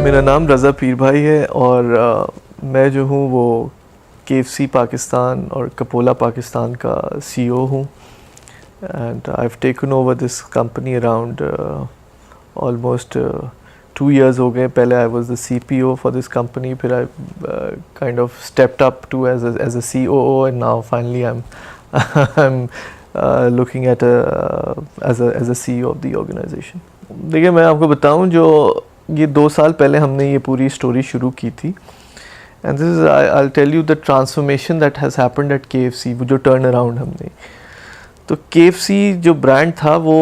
मेरा नाम रज़ा पीरभाई है और मैं जो हूँ वो KFC पाकिस्तान और कपोला पाकिस्तान का CEO हूँ and I've taken over this company around almost 2 years हो गए. पहले I was the CPO for this company, फिर I kind of stepped up to as a COO and now finally I'm looking at as a CEO of the organization. देखिए मैं आपको बताऊं, जो ये 2 साल पहले हमने ये पूरी स्टोरी शुरू की थी and this is I'll tell you the transformation that has happened at KFC, वो जो टर्न अराउंड हमने, तो KFC जो ब्रांड था वो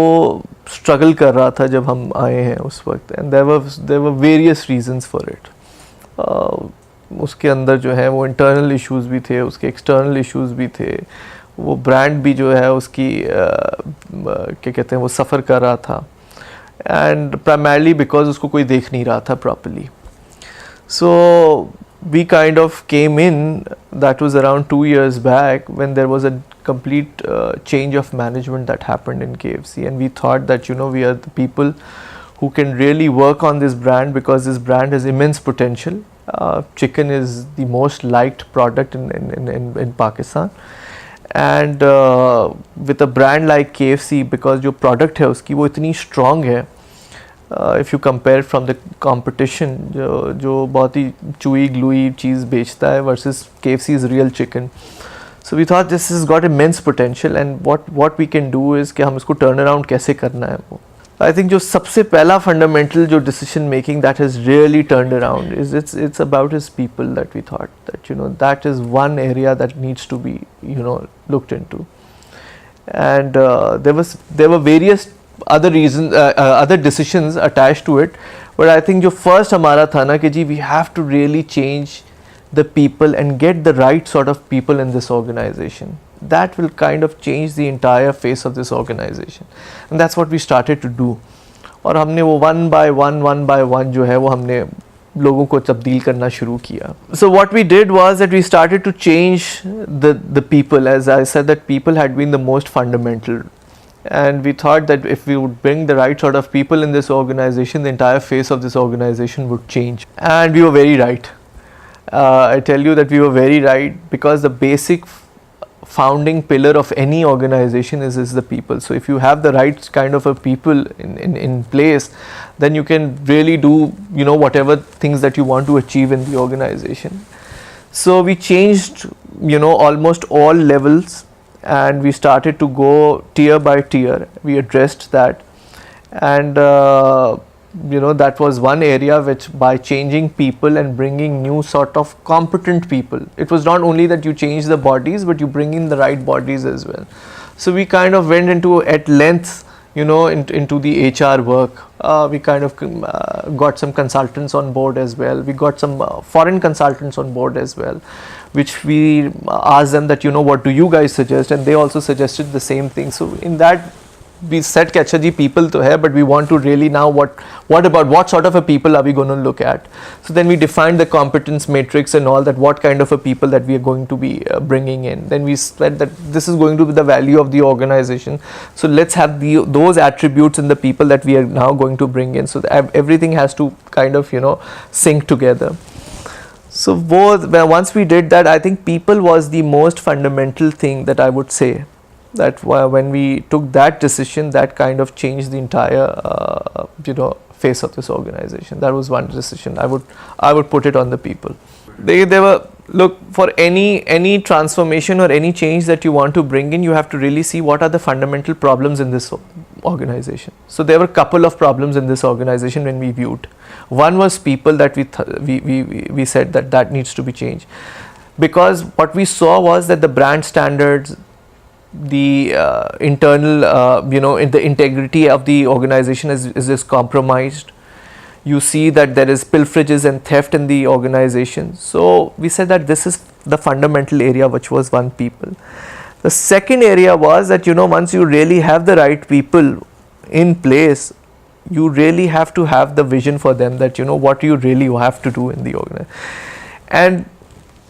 स्ट्रगल कर रहा था जब हम आए हैं उस वक्त and there were various reasons for it. उसके अंदर जो है वो इंटरनल इश्यूज भी थे, उसके एक्सटर्नल इश्यूज भी थे, वो ब्रांड भी जो है उसकी क्या कहते हैं वो सफ़र कर रहा था and primarily because उसको कोई देख नहीं रहा था properly. So we kind of came in, that was around 2 years back when there was a complete change of management that happened in KFC, and we thought that we are the people who can really work on this brand because this brand has immense potential. Chicken is the most liked product in Pakistan. And with a brand like KFC, because जो product है उसकी वो इतनी strong है, if you compare from the competition जो बहुत ही chewy gluey चीज़ बेचता है versus KFC's real chicken. So we thought this has got immense potential and what we can do is कि हम इसको turn around कैसे करना है वो. I think जो सबसे पहला fundamental जो decision making that has really turned around is it's about his people, that we thought that that is one area that needs to be looked into. And there were various other reasons, other decisions attached to it, but I think जो first हमारा था ना कि जी we have to really change the people and get the right sort of people in this organization. That will kind of change the entire face of this organization, and that's what we started to do. और हमने वो one by one जो है वो हमने लोगों को तब्दील करना शुरू किया. So what we did was that we started to change the people. As I said, that people had been the most fundamental, and we thought that if we would bring the right sort of people in this organization, the entire face of this organization would change. And we were very right. I tell you that we were very right, because the basic founding pillar of any organization is the people. So if you have the right kind of a people in place, then you can really do whatever things that you want to achieve in the organization. So we changed almost all levels, and we started to go tier by tier. We addressed that, and that was one area which, by changing people and bringing new sort of competent people, it was not only that you change the bodies but you bring in the right bodies as well. So we kind of went into at length into the HR work. We kind of got some consultants on board as well. We got some foreign consultants on board as well, which we asked them that what do you guys suggest, and they also suggested the same thing. So in that we said कि अच्छा जी people तो है, but we want to really now what about what sort of a people are we going to look at. So then we defined the competence matrix and all that, what kind of a people that we are going to be bringing in. Then we said that this is going to be the value of the organization, so let's have those attributes in the people that we are now going to bring in, so that everything has to kind of sync together. So once we did that, I think people was the most fundamental thing that I would say, that when we took that decision, that kind of changed the entire face of this organization. That was one decision. I would put it on the people. They were, look, for any transformation or any change that you want to bring in, you have to really see what are the fundamental problems in this organization. So there were a couple of problems in this organization when we viewed. One was people, that we said that needs to be changed, because what we saw was that the brand standards, the internal in the integrity of the organization is compromised. You see that there is pilferages and theft in the organization. So we said that this is the fundamental area, which was one people. The second area was that once you really have the right people in place, you really have to have the vision for them, that what you really have to do in the organization. And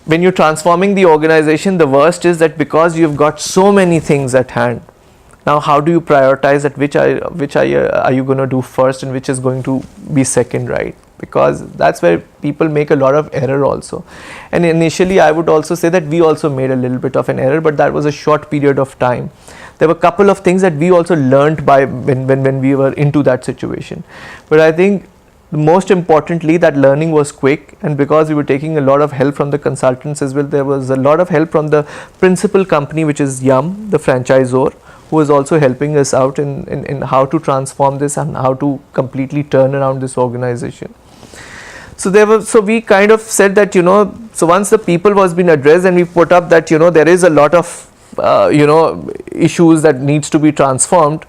when you're transforming the organization, the worst is that because you've got so many things at hand, Now how do you prioritize that which are you going to do first and which is going to be second, right? because that's where people make a lot of error also. And initially I would also say that we also made a little bit of an error, but that was a short period of time. There were a couple of things that we also learned by when we were into that situation. But I think most importantly, that learning was quick, and because we were taking a lot of help from the consultants as well, there was a lot of help from the principal company, which is Yum, the franchisor, who is also helping us out in how to transform this and how to completely turn around this organization. So we kind of said that, so once the people was been addressed, and we put up that, there is a lot of issues that needs to be transformed.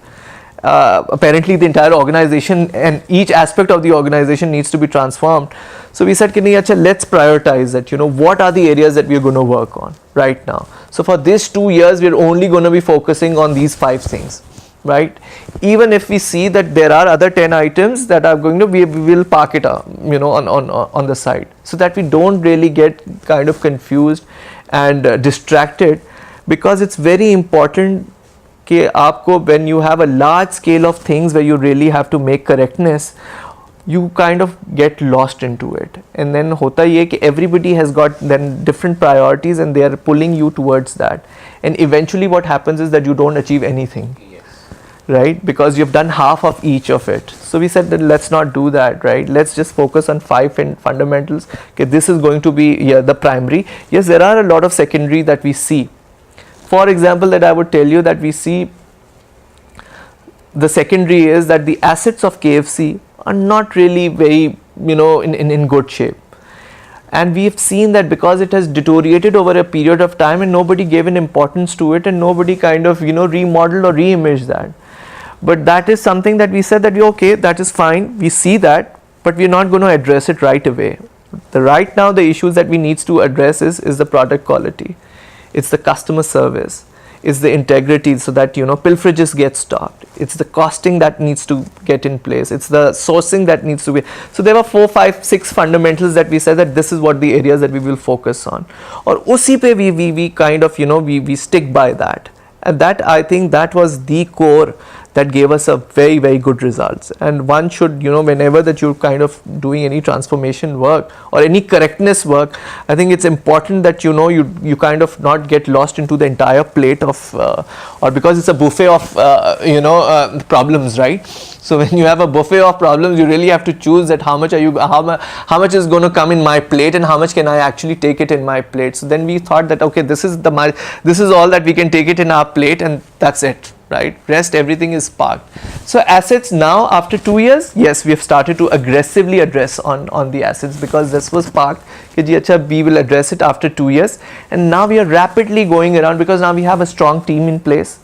Apparently the entire organization and each aspect of the organization needs to be transformed. So we said, let's prioritize that, what are the areas that we're going to work on right now. So for this 2 years, we're only going to be focusing on these 5 things, right? Even if we see that there are other 10 items that are going to be, we will park it up, on the side, so that we don't really get kind of confused and distracted, because it's very important कि आपको when you have a large scale of things where you really have to make correctness, you kind of get lost into it, and then होता ये कि everybody has got then different priorities and they are pulling you towards that, and eventually what happens is that you don't achieve anything. Right, because you've done half of each of it. So we said that let's not do that, right? Let's just focus on 5 fundamentals. Okay, this is going to be the primary. Yes, there are a lot of secondary that we see. For example, that I would tell you that we see the secondary is that the assets of KFC are not really very, in good shape. And we've seen that because it has deteriorated over a period of time and nobody gave an importance to it, and nobody kind of, remodeled or reimaged that. But that is something that we said that, okay, that is fine, we see that, but we're not going to address it right away. Right now, the issues that we need to address is the product quality. It's the customer service, it's the integrity, so that pilferages get stopped, it's the costing that needs to get in place, it's the sourcing that needs to be. So there were 4, 5, 6 fundamentals that we said that this is what the areas that we will focus on, or usi pe we kind of we stick by that, and that I think that was the core that gave us a very, very good results. And one should, whenever that you're kind of doing any transformation work or any correctness work, I think it's important that you kind of not get lost into the entire plate of or because it's a buffet of problems, right? So when you have a buffet of problems, you really have to choose that how much is going to come in my plate and how much can I actually take it in my plate. So then we thought that, okay, this is all that we can take it in our plate, and that's it, right? Rest everything is parked. So assets now after 2 years, yes, we have started to aggressively address on the assets, because this was parked. We will address it after 2 years, and now we are rapidly going around, because now we have a strong team in place.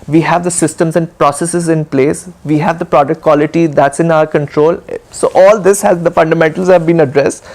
We have the systems and processes in place. We have the product quality that's in our control. So all this the fundamentals have been addressed.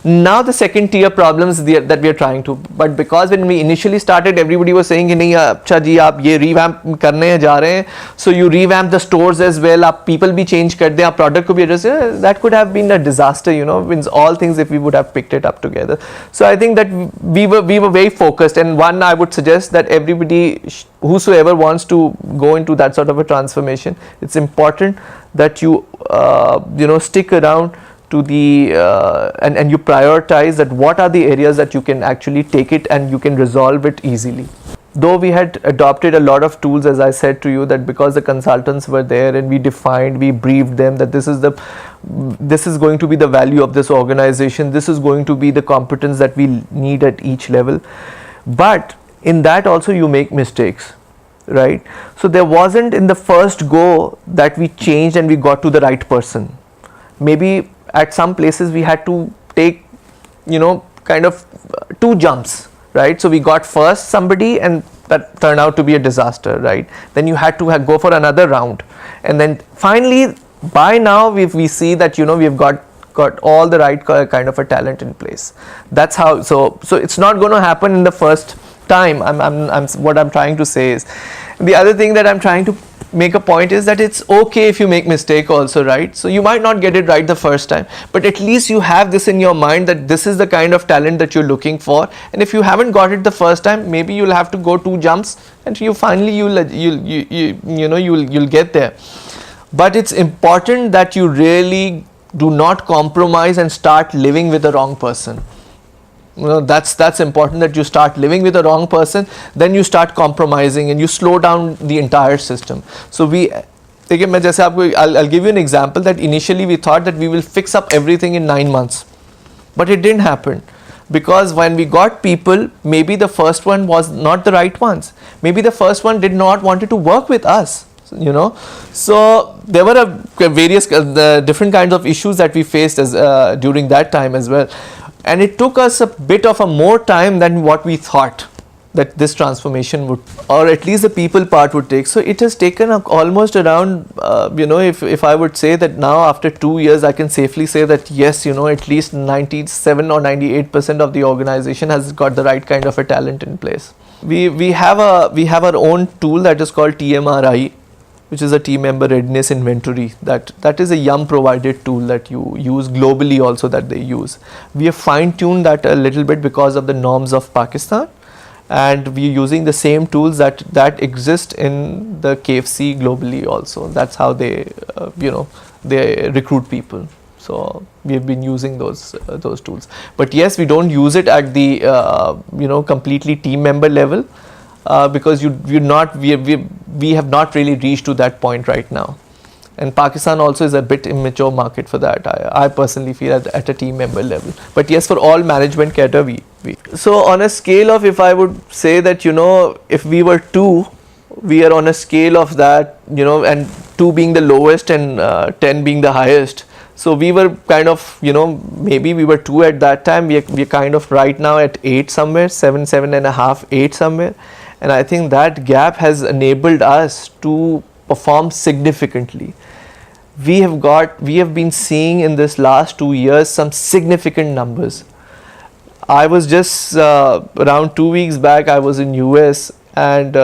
Now the second tier problems that we are trying to, but because when we initially started, everybody was saying कि नहीं अच्छा जी आप ये revamp करने जा रहे हैं, so you revamp the stores as well, आप people भी change कर दें, आप product को भी address, that could have been a disaster, means all things if we would have picked it up together. So I think that we were very focused, and one I would suggest that everybody whosoever wants to go into that sort of a transformation, it's important that you stick around to the and you prioritize that what are the areas that you can actually take it and you can resolve it easily. Though we had adopted a lot of tools, as I said to you, that because the consultants were there and we briefed them that this is going to be the value of this organization, this is going to be the competence that we need at each level, but in that also you make mistakes, right? So there wasn't in the first go that we changed and we got to the right person. Maybe at some places we had to take kind of 2 jumps, right? So we got first somebody and that turned out to be a disaster, right? Then you had to go for another round, and then finally by now we see that we've got all the right kind of a talent in place. That's how. So it's not going to happen in the first time. What I'm trying to say is, the other thing that I'm trying to make a point is that it's okay if you make mistake also, right? So you might not get it right the first time, but at least you have this in your mind that this is the kind of talent that you're looking for, and if you haven't got it the first time, maybe you'll have to go 2 jumps and you finally you'll get there. But it's important that you really do not compromise and start living with the wrong person. That's important, that you start living with the wrong person, then you start compromising and you slow down the entire system. So I'll give you an example, that initially we thought that we will fix up everything in 9 months, but it didn't happen, because when we got people, maybe the first one was not the right ones, maybe the first one did not wanted to work with us, so there were various different kinds of issues that we faced during that time as well. And it took us a bit of a more time than what we thought that this transformation would, or at least the people part would take. So it has taken almost around, if I would say that now after 2 years, I can safely say that yes, at least 97 or 98% of the organization has got the right kind of a talent in place. We have our own tool that is called TMRI, which is a team member readiness inventory. That is a Yum provided tool that you use globally also, that they use. We have fine-tuned that a little bit because of the norms of Pakistan, and we are using the same tools that exist in the KFC globally also. That's how they they recruit people. So we have been using those tools. But yes, we don't use it at the completely team member level. Because we have not really reached to that point right now, and Pakistan also is a bit immature market for that. I personally feel at a team member level. But yes, for all management cadre, so on a scale of, if I would say that if we were 2, we are on a scale of that, and 2 being the lowest and 10 being the highest. So we were kind of, maybe we were 2 at that time. We're kind of right now at 8 somewhere, 7.5, 8 somewhere. And I think that gap has enabled us to perform significantly. We have been seeing in this last 2 years some significant numbers. I was just around 2 weeks back, I was in US, and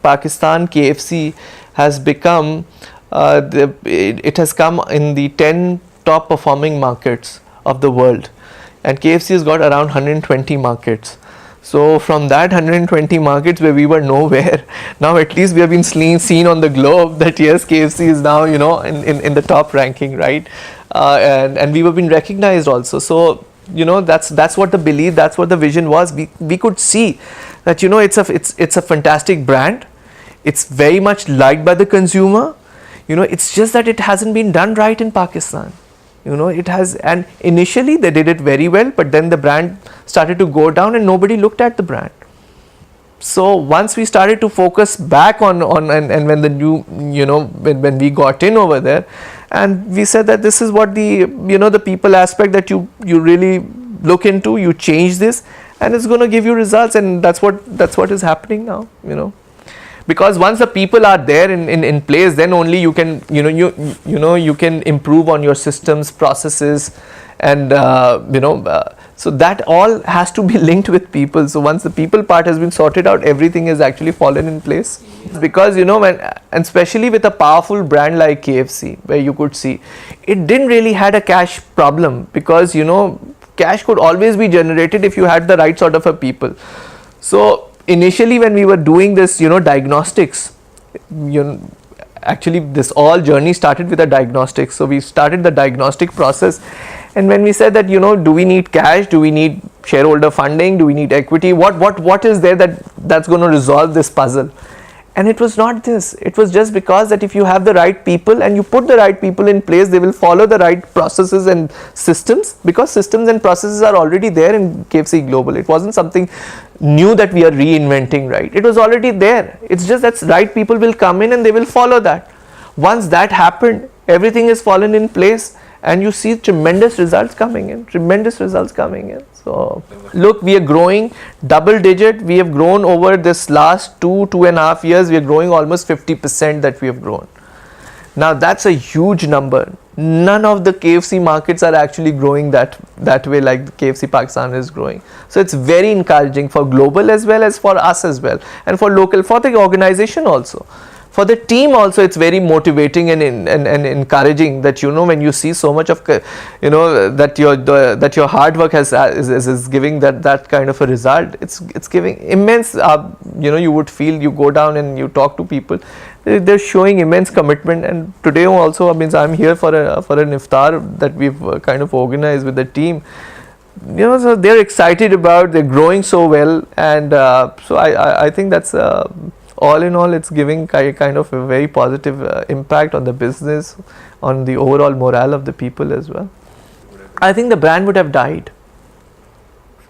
Pakistan KFC has become it has come in the 10 top performing markets of the world, and KFC has got around 120 markets. So from that 120 markets where we were nowhere, now at least we have been seen on the globe that yes, KFC is now in the top ranking, right? And we have been recognized also. So that's what the belief, that's what the vision was. We could see that it's a fantastic brand. It's very much liked by the consumer. It's just that it hasn't been done right in Pakistan. It has, and initially they did it very well, but then the brand started to go down and nobody looked at the brand. So once we started to focus back on and when the new, when we got in over there, and we said that this is what the people aspect that you really look into, you change this and it's going to give you results, and that's what is happening now, because once the people are there in place, then only you can you can improve on your systems, processes, and so that all has to be linked with people. So once the people part has been sorted out, everything has actually fallen in place. Because and especially with a powerful brand like KFC, where you could see it didn't really had a cash problem, because cash could always be generated if you had the right sort of a people. So initially when we were doing this diagnostics, actually this all journey started with a diagnostics. So we started the diagnostic process, and when we said that do we need cash, do we need shareholder funding, do we need equity, what is there that's going to resolve this puzzle? And it was not this. It was just because that if you have the right people and you put the right people in place, they will follow the right processes and systems, because systems and processes are already there in KFC Global. It wasn't something new that we are reinventing, right? It was already there. It's just that right people will come in and they will follow that. Once that happened, everything has fallen in place, and you see tremendous results coming in. So look, we are growing double digit. We have grown over this last 2.5 years. We are growing almost 50% that we have grown. Now that's a huge number. None of the KFC markets are actually growing that way like KFC Pakistan is growing. So it's very encouraging for global as well as for us as well, and for local, for the organization also. For the team also, it's very motivating and encouraging that when you see so much of that your hard work is giving that kind of a result. It's giving immense. You would feel, you go down and you talk to people, They're showing immense commitment. And today also means I'm here for an iftar that we've kind of organized with the team. So they're excited about, they're growing so well, and so I think that's all in all, it's giving kind of a very positive impact on the business, on the overall morale of the people as well. I think the brand would have died.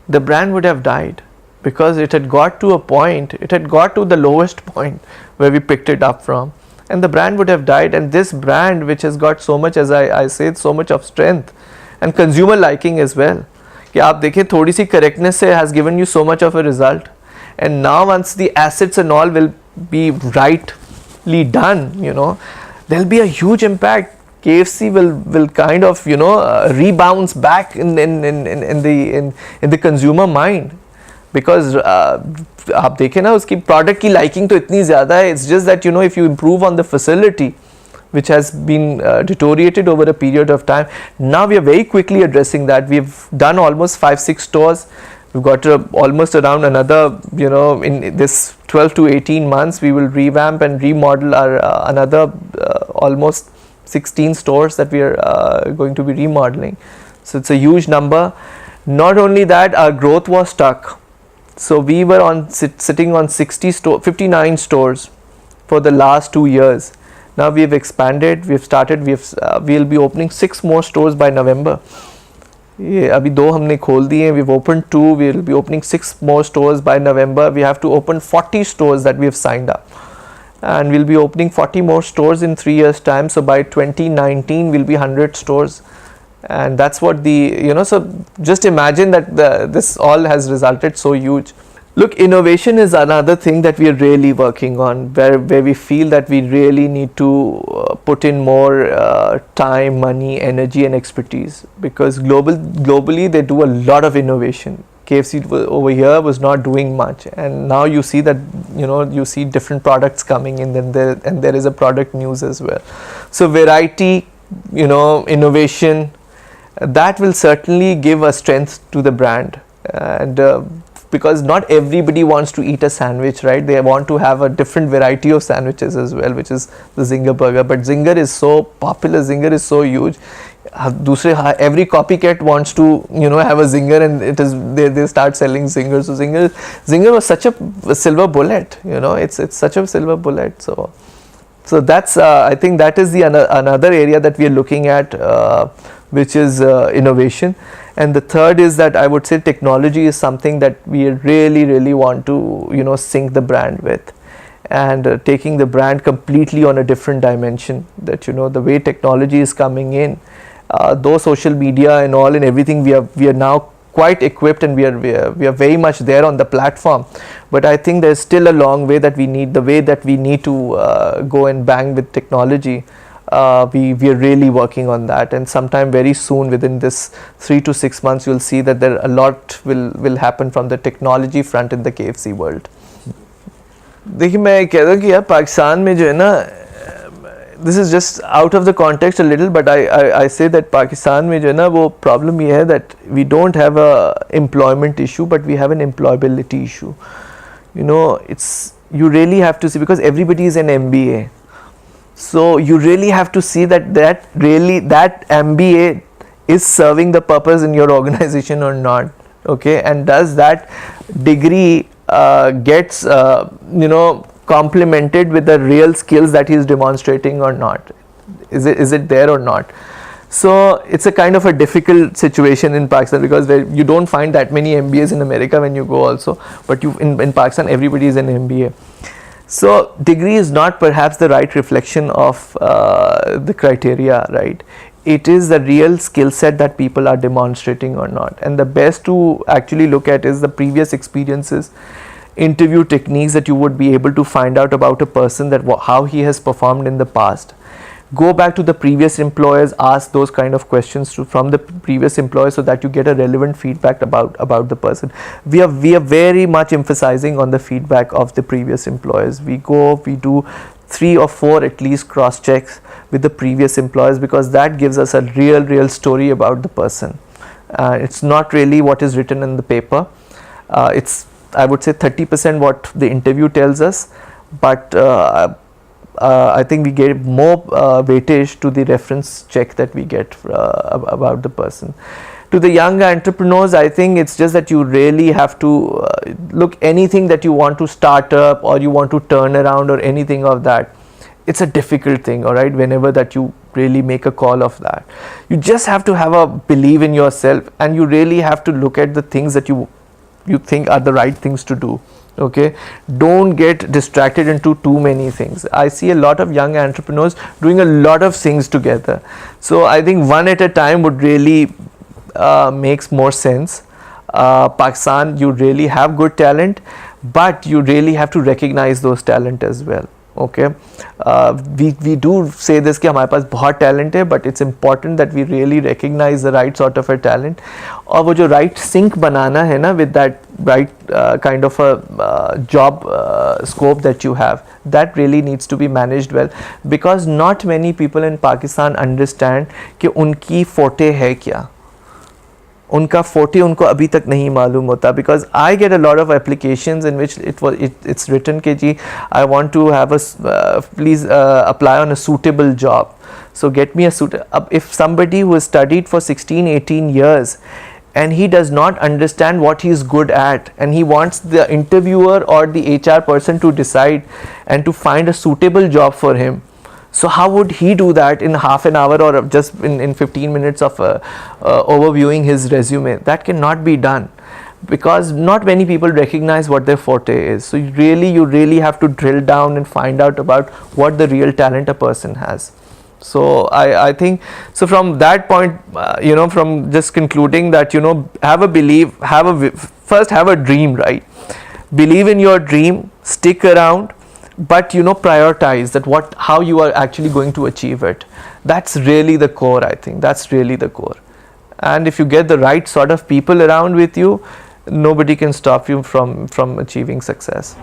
The brand would have died because it had got to a point, it had got to the lowest point where we picked it up from, and the brand would have died. And this brand, which has got so much, as I said, so much of strength and consumer liking as well, कि आप देखें थोड़ी सी correctness से has given you so much of a result. And now once the assets and all will be rightly done, there'll be a huge impact. KFC will kind of rebounds back in the consumer mind, because आप देखें ना उसकी product की liking तो इतनी ज़्यादा है. It's just that if you improve on the facility, which has been deteriorated over a period of time. Now we are very quickly addressing that. We've done almost 5-6 stores. We've got almost around another, in this 12 to 18 months, we will revamp and remodel our another almost 16 stores that we are going to be remodeling. So it's a huge number. Not only that, our growth was stuck. So we were sitting on 59 stores for the last 2 years. Now we have expanded, we'll be opening 6 more stores by November. ये अभी 2 हमने खोल दिए, we've opened 2, we'll be opening 6 more stores by November. We have to open 40 stores that we have signed up, and we'll be opening 40 more stores in 3 years time. So by 2019 we'll be 100 stores, and that's what so just imagine that this all has resulted so huge. Look, innovation is another thing that we are really working on, where we feel that we really need to put in more time, money, energy and expertise, because globally they do a lot of innovation. KFC over here was not doing much, and now you see that you see different products coming in, and there is a product news as well. So variety, innovation, that will certainly give a strength to the brand. And because not everybody wants to eat a sandwich, right? They want to have a different variety of sandwiches as well, which is the Zinger burger. But Zinger is so popular, Zinger is so huge. Every copycat wants to have a Zinger, and they start selling Zinger. So Zinger was such a silver bullet, it's such a silver bullet. So that's I think that is the another area that we are looking at, which is innovation. And the third is that I would say technology is something that we really want to sync the brand with, and taking the brand completely on a different dimension. That the way technology is coming in, though social media and all and everything, we are now quite equipped, and we are very much there on the platform. But I think there's still a long way that we need to go and bang with technology. We are really working on that, and sometime very soon, within this 3 to 6 months, you'll see that a lot will happen from the technology front in the KFC world. देखिए मैं कह रहा हूँ कि यार पाकिस्तान में जो है ना, this is just out of the context a little, but I say that Pakistan में जो है ना वो problem ये है that we don't have a employment issue, but we have an employability issue. You really have to see, because everybody is an MBA. So you really have to see that MBA is serving the purpose in your organization or not, okay? And does that degree gets complemented with the real skills that he is demonstrating or not? Is it there or not? So it's a kind of a difficult situation in Pakistan, because you don't find that many MBAs in America when you go also, but in Pakistan everybody is an MBA. So degree is not perhaps the right reflection of the criteria, right? It is the real skill set that people are demonstrating or not. And the best to actually look at is the previous experiences, interview techniques that you would be able to find out about a person, that how he has performed in the past. Go back to the previous employers, ask those kind of questions from the previous employers, so that you get a relevant feedback about the person. We are very much emphasizing on the feedback of the previous employers. We do 3 or 4 at least cross checks with the previous employers, because that gives us a real story about the person. It's not really what is written in the paper. It's, I would say, 30% what the interview tells us, but I think we give more weightage to the reference check that we get about the person. To the young entrepreneurs, I think it's just that you really have to look, anything that you want to start up or you want to turn around or anything of that, it's a difficult thing, all right, whenever that you really make a call of that. You just have to have a belief in yourself, and you really have to look at the things that you think are the right things to do. Okay, don't get distracted into too many things. I see a lot of young entrepreneurs doing a lot of things together, so I think one at a time would really makes more sense. Pakistan, you really have good talent, but you really have to recognize those talent as well. Okay, we do say this कि हमारे पास बहुत talent है, but it's important that we really recognize the right sort of a talent, और वो जो right sync बनाना है ना with that right kind of a job scope that you have, that really needs to be managed well, because not many people in Pakistan understand कि उनकी forte है क्या, उनका फोर्टे उनको अभी तक नहीं मालूम होता. Because I get a lot of applications in which it's written के जी I want to have a please apply on a suitable job, so get me a suit. अब if somebody who has studied for 16-18 years and he does not understand what he is good at, and he wants the interviewer or the HR person to decide and to find a suitable job for him, so how would he do that in half an hour or just in 15 minutes of overviewing his resume? That cannot be done, because not many people recognize what their forte is. So you really have to drill down and find out about what the real talent a person has. So I think, so from that point, from just concluding that, have a belief, first have a dream, right? Believe in your dream, stick around, but prioritize that how you are actually going to achieve it. That's really the core. I think that's really the core. And if you get the right sort of people around with you, nobody can stop you from achieving success.